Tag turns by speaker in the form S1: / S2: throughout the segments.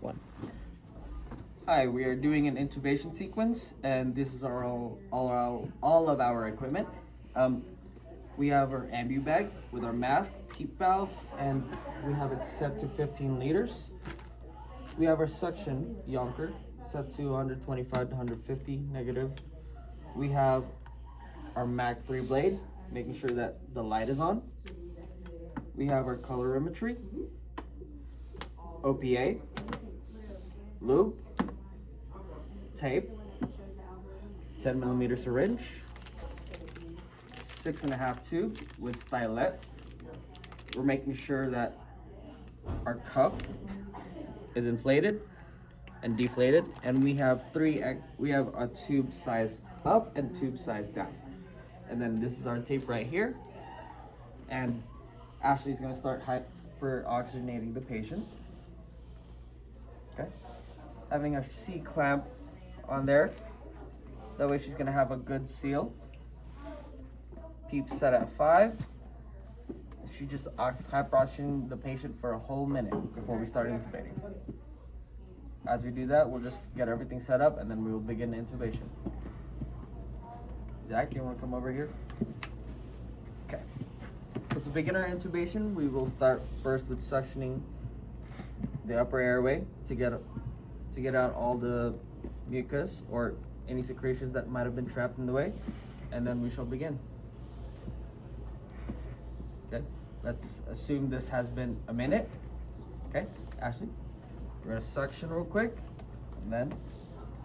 S1: one. Hi, we are doing an intubation sequence, and this is all of our equipment. We have our ambu bag with our mask, PEEP valve, and we have it set to 15 liters. We have our suction yonker set to 125 to 150 negative. We have our Mac 3 blade, making sure that the light is on. We have our colorimetry, OPA, lube, tape, 10 millimeter syringe, 6.5 tube with stylet. We're making sure that our cuff is inflated and deflated, and we have a tube size up and tube size down. And then this is our tape right here, and Ashley's gonna start hyperoxygenating the patient. Okay, having a C clamp on there, that way she's gonna have a good seal. PEEP set at 5. She just hyperoxygenating the patient for a whole minute before we start intubating. As we do that, we'll just get everything set up, and then we will begin intubation. Zach, do you want to come over here? Okay. So to begin our intubation, we will start first with suctioning the upper airway to get out all the mucus or any secretions that might have been trapped in the way, and then we shall begin. Okay, let's assume this has been a minute. Okay, Ashley, we're gonna suction real quick, and then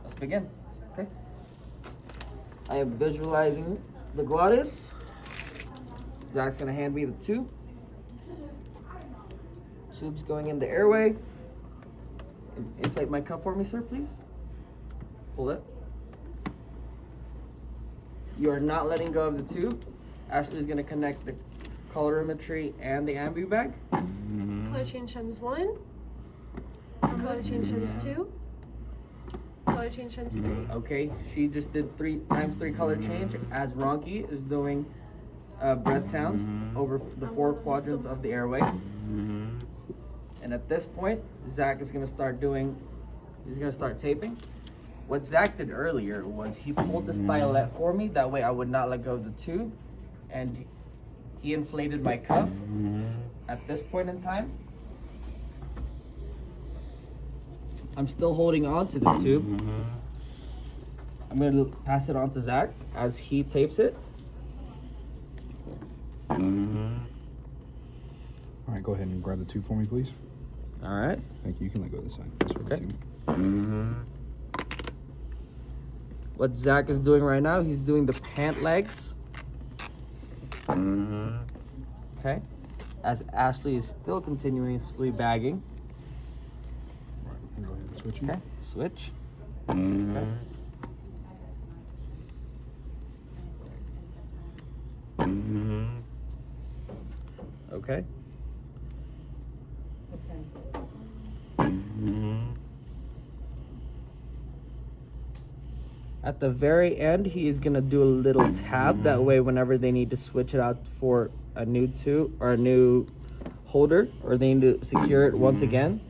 S1: let's begin. Okay, I am visualizing the glottis. Zach's gonna hand me the tube. Tube's going in the airway. Inflate my cup for me, sir, please. Pull it. You are not letting go of the tube. Ashley's gonna connect the colorimetry and the ambu bag.
S2: Color change times 1. Color change times 2. Color change times 3.
S1: Okay, she just did 3 times 3 color change as Ronki is doing breath sounds over the 4 quadrants of the airway. And at this point, Zach is gonna start taping. What Zach did earlier was he pulled the stylet for me, that way I would not let go of the tube, and he inflated my cuff. At this point in time, I'm still holding on to the tube. I'm gonna pass it on to Zach as he tapes it.
S3: All right, go ahead and grab the tube for me, please.
S1: All right.
S3: Thank you. You can let go of this side. Just grab the
S1: Okay.
S3: tube.
S1: What Zach is doing right now, he's doing the pant legs. Okay. As Ashley is still continuously bagging.
S3: Right, and go ahead and switch.
S1: Okay. Switch. Okay. Okay. At the very end, he is gonna do a little tab. That way, whenever they need to switch it out for a new tube or a new holder, or they need to secure it once again,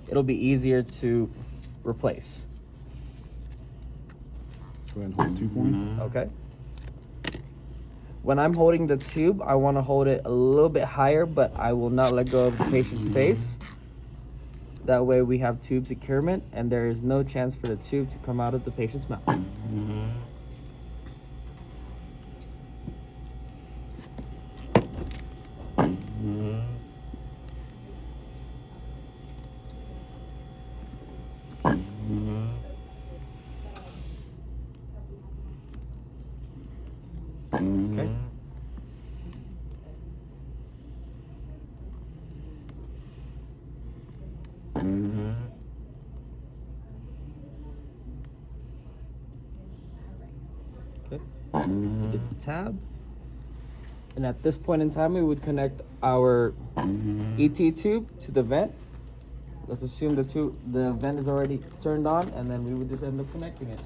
S1: it'll be easier to replace.
S3: Go ahead and hold the tube for me.
S1: Okay. When I'm holding the tube, I want to hold it a little bit higher, but I will not let go of the patient's face. That way we have tube securement, and there is no chance for the tube to come out of the patient's mouth. Okay. Okay. Get the tab. And at this point in time, we would connect our ET tube to the vent. Let's assume the vent is already turned on, and then we would just end up connecting it.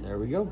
S1: There we go.